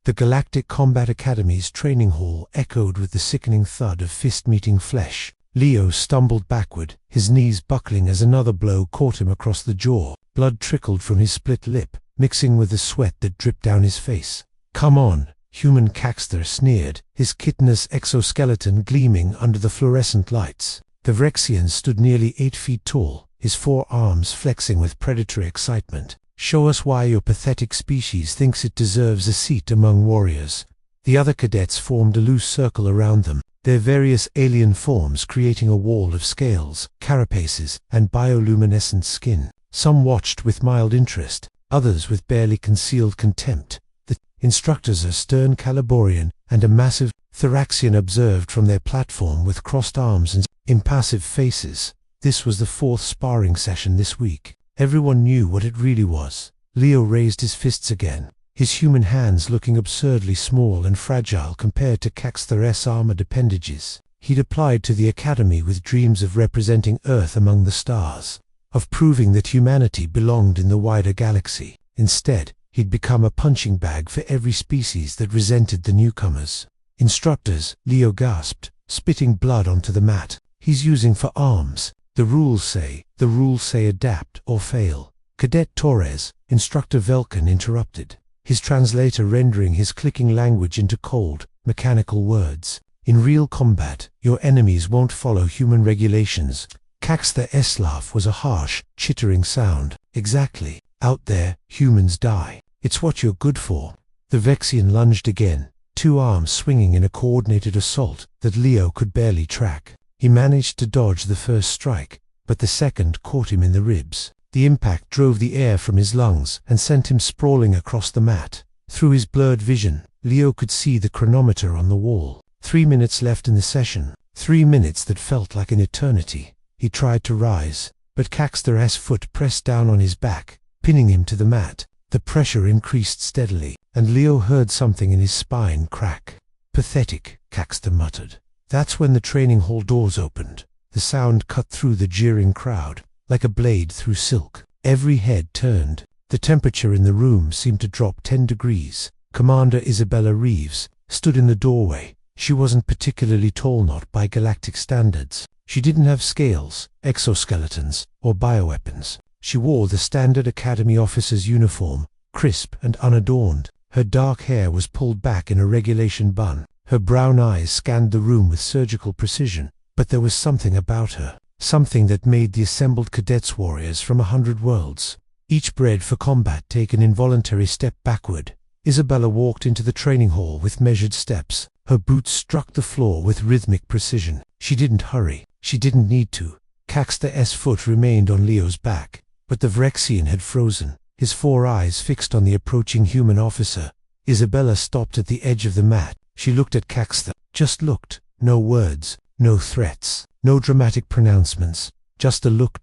The Galactic Combat Academy's training hall echoed with the sickening thud of fist-meeting flesh. Leo stumbled backward, his knees buckling as another blow caught him across the jaw. Blood trickled from his split lip, mixing with the sweat that dripped down his face. "Come on," human Caxter sneered, his chitinous exoskeleton gleaming under the fluorescent lights. The Vrexian stood nearly 8 feet tall, his 4 arms flexing with predatory excitement. "Show us why your pathetic species thinks it deserves a seat among warriors." The other cadets formed a loose circle around them, their various alien forms creating a wall of scales, carapaces, and bioluminescent skin. Some watched with mild interest, others with barely concealed contempt. The instructors, a stern Caliborian and a massive Thoraxian, observed from their platform with crossed arms and impassive faces. This was the 4th sparring session this week. Everyone knew what it really was. Leo raised his fists again, his human hands looking absurdly small and fragile compared to Caxter's armored appendages. He'd applied to the academy with dreams of representing Earth among the stars, of proving that humanity belonged in the wider galaxy. Instead, he'd become a punching bag for every species that resented the newcomers. "Instructors," Leo gasped, spitting blood onto the mat. "He's using for arms. The rules say adapt or fail." Cadet Torres, Instructor Velkin interrupted, his translator rendering his clicking language into cold, mechanical words. "In real combat, your enemies won't follow human regulations." Caxter's laugh was a harsh, chittering sound. "Exactly. Out there, humans die. It's what you're good for." The Vexian lunged again, 2 arms swinging in a coordinated assault that Leo could barely track. He managed to dodge the first strike, but the second caught him in the ribs. The impact drove the air from his lungs and sent him sprawling across the mat. Through his blurred vision, Leo could see the chronometer on the wall. 3 minutes left in the session. 3 minutes that felt like an eternity. He tried to rise, but Caxter's foot pressed down on his back, pinning him to the mat. The pressure increased steadily, and Leo heard something in his spine crack. "Pathetic," Caxter muttered. That's when the training hall doors opened. The sound cut through the jeering crowd, like a blade through silk. Every head turned. The temperature in the room seemed to drop 10 degrees. Commander Isabella Reeves stood in the doorway. She wasn't particularly tall, not by galactic standards. She didn't have scales, exoskeletons, or bioweapons. She wore the standard Academy officer's uniform, crisp and unadorned. Her dark hair was pulled back in a regulation bun. Her brown eyes scanned the room with surgical precision. But there was something about her, something that made the assembled cadets warriors from 100 worlds. Each bred for combat take an involuntary step backward. Isabella walked into the training hall with measured steps. Her boots struck the floor with rhythmic precision. She didn't hurry. She didn't need to. Caxter's foot remained on Leo's back, but the Vrexian had frozen, his 4 eyes fixed on the approaching human officer. Isabella stopped at the edge of the mat. She looked at Caxter. Just looked. No words, no threats, no dramatic pronouncements, just a look.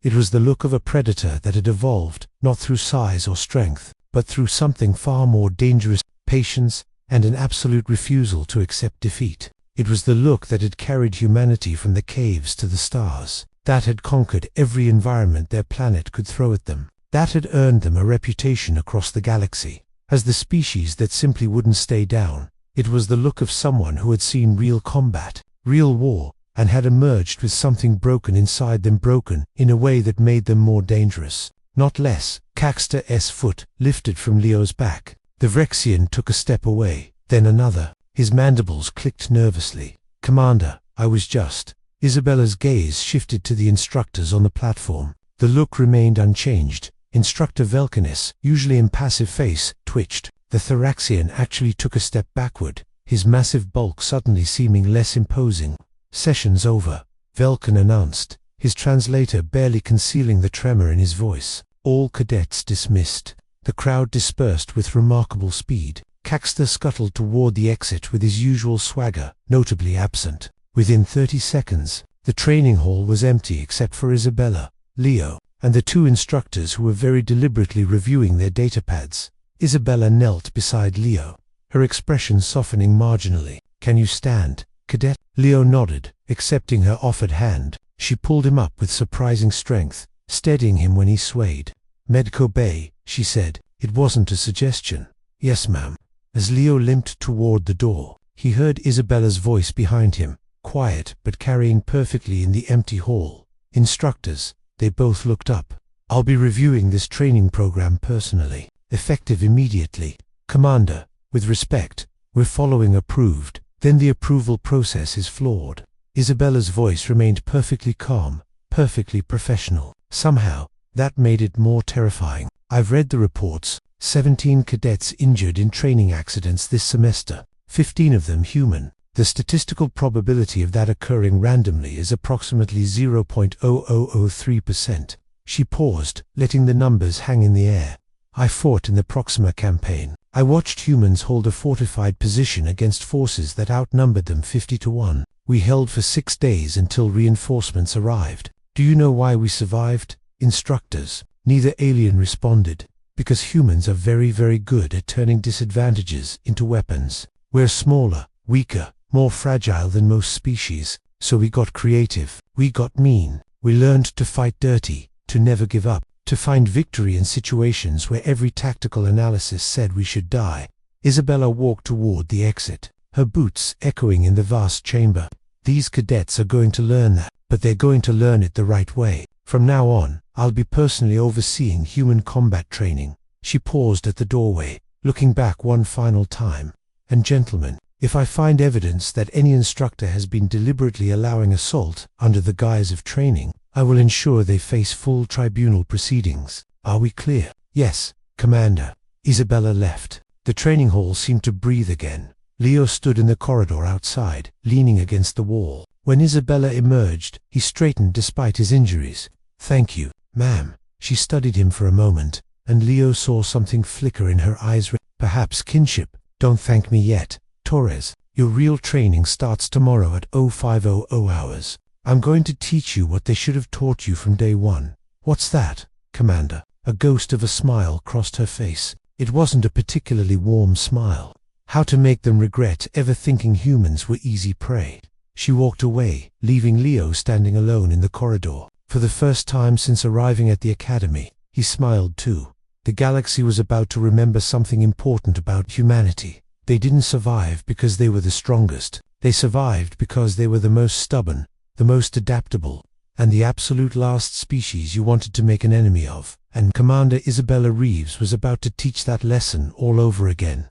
It was the look of a predator that had evolved, not through size or strength, but through something far more dangerous: patience and an absolute refusal to accept defeat. It was the look that had carried humanity from the caves to the stars, that had conquered every environment their planet could throw at them, that had earned them a reputation across the galaxy as the species that simply wouldn't stay down. It was the look of someone who had seen real combat, real war, and had emerged with something broken inside them, broken in a way that made them more dangerous, not less. Caxter's foot lifted from Leo's back. The Vrexian took a step away, then another. His mandibles clicked nervously. "Commander, I was just..." Isabella's gaze shifted to the instructors on the platform. The look remained unchanged. Instructor Velkin's, usually impassive face, twitched. The Thoraxian actually took a step backward, his massive bulk suddenly seeming less imposing. "Session's over," Velkin announced, his translator barely concealing the tremor in his voice. All cadets dismissed. The crowd dispersed with remarkable speed. Caxter scuttled toward the exit with his usual swagger, notably absent. Within 30 seconds, the training hall was empty except for Isabella, Leo, and the 2 instructors who were very deliberately reviewing their datapads. Isabella knelt beside Leo, her expression softening marginally. "Can you stand, cadet?" Leo nodded, accepting her offered hand. She pulled him up with surprising strength, steadying him when he swayed. "Medco Bay," she said. It wasn't a suggestion. "Yes, ma'am." As Leo limped toward the door, he heard Isabella's voice behind him, quiet but carrying perfectly in the empty hall. Instructors. They both looked up. I'll be reviewing this training program personally. Effective immediately. Commander, with respect, we're following approved. Then the approval process is flawed. Isabella's voice remained perfectly calm, perfectly professional. Somehow, that made it more terrifying. I've read the reports. 17 cadets injured in training accidents this semester. 15 of them human. The statistical probability of that occurring randomly is approximately 0.0003%. She paused, letting the numbers hang in the air. I fought in the Proxima campaign. I watched humans hold a fortified position against forces that outnumbered them 50-1. We held for 6 days until reinforcements arrived. Do you know why we survived? Instructors. Neither alien responded. Because humans are very, very good at turning disadvantages into weapons. We're smaller, weaker, more fragile than most species, so we got creative. We got mean. We learned to fight dirty, to never give up, to find victory in situations where every tactical analysis said we should die. Isabella walked toward the exit, her boots echoing in the vast chamber. These cadets are going to learn that, but they're going to learn it the right way. From now on, I'll be personally overseeing human combat training. She paused at the doorway, looking back one final time. And gentlemen, if I find evidence that any instructor has been deliberately allowing assault under the guise of training, I will ensure they face full tribunal proceedings. Are we clear? Yes, Commander. Isabella left. The training hall seemed to breathe again. Leo stood in the corridor outside, leaning against the wall. When Isabella emerged, he straightened despite his injuries. Thank you, ma'am. She studied him for a moment, and Leo saw something flicker in her eyes. Perhaps kinship. Don't thank me yet, Torres. Your real training starts tomorrow at 0500 hours. I'm going to teach you what they should have taught you from day one. What's that, Commander? A ghost of a smile crossed her face. It wasn't a particularly warm smile. How to make them regret ever thinking humans were easy prey. She walked away, leaving Leo standing alone in the corridor. For the first time since arriving at the academy, he smiled too. The galaxy was about to remember something important about humanity. They didn't survive because they were the strongest. They survived because they were the most stubborn, the most adaptable, and the absolute last species you wanted to make an enemy of. And Commander Isabella Reeves was about to teach that lesson all over again.